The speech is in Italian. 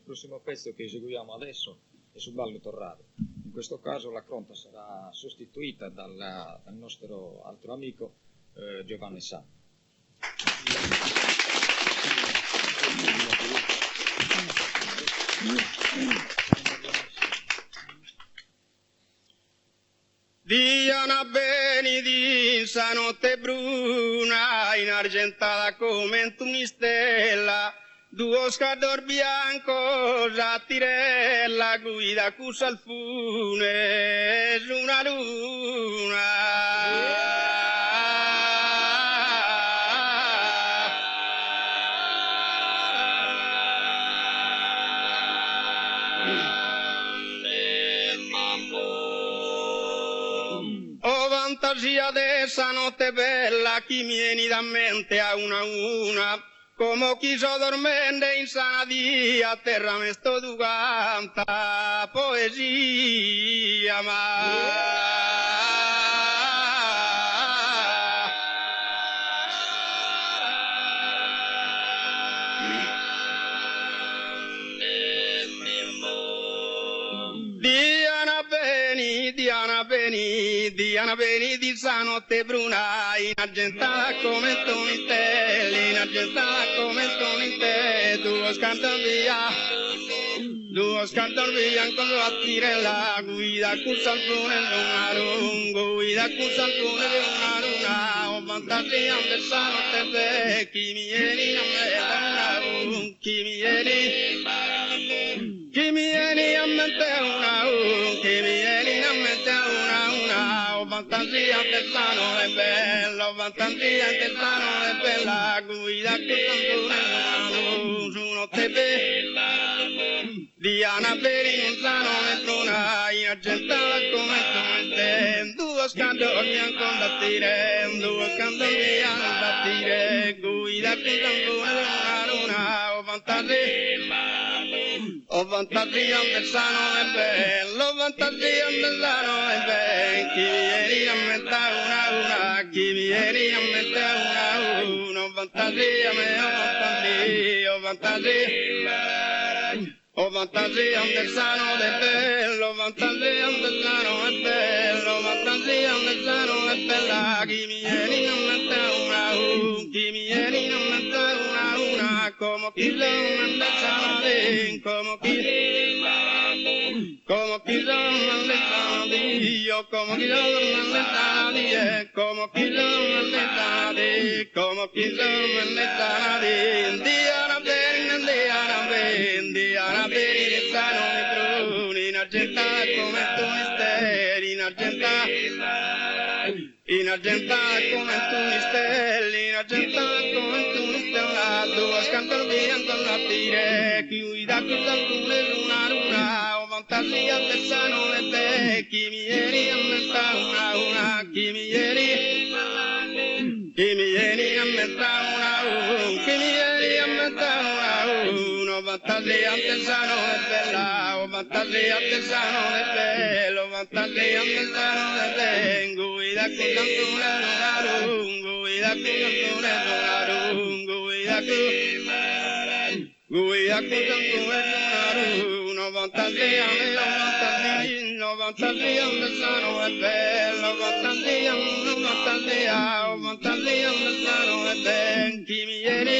prossimo pezzo che eseguiamo adesso è su ballo torrado. In questo caso la cronta sarà sostituita dal nostro altro amico Giovanni Sa. Diana Benidi, sa notte bruna, inargentata come una stella, due scador biancos a tirella, guida cusa al fune, su una luna. Fantasia de esa notte bella che mi viene da mente a una, come quiso dormende insana dia, a terra me sto tu canta poesia Diana Beni di sa notte bruna, inargentata come tonite, inargentata come tonite, due scantan via con la tirella, guida cusa al fune guida cusa al fune luna, o fantasia de sa notte be, chi mi vieni a me chi mi vieni a mente chi mi vieni a mente fantasia che sano è bello, fantasia che sano è bella, guida che tanto su notte bella, Diana Beri non sano è bruna, inargentata come te, due scandoli bianco da tire, due scandoli da tire, guida che tanto è luna, o fantasia che sano è bello, fantasia che sano è bello, chi vieni a metà una, chi vieni a metà una, fantasia me o fantasia che sano è bello, fantasia che sano è bello, fantasia che sano è bella, chi vieni a metà una, chi vieni a metà una, come chi lo manda sano, come chi lo manda Dio, come chi lo manda Dio, come chi lo manda Dio, come chi lo manda Dio, Diana Beni, Diana Beni, sano mi bruni, inargentata come tu mi stai, inargentata come tu mi stai, inargentata come tu mi stai, due scantano via con la tire, chiuda con la luna, o fantasia che sano è te, chi mi vieni a metà una, chi mi vieni a metà una, chi mi vieni a metà una, fantasia che sano è bella, o fantasia che sano è bello, fantasia che sano è bello, guida con la guida con la guida no fantasia che sano è bello, fantasia che sano è bello, chi mi viene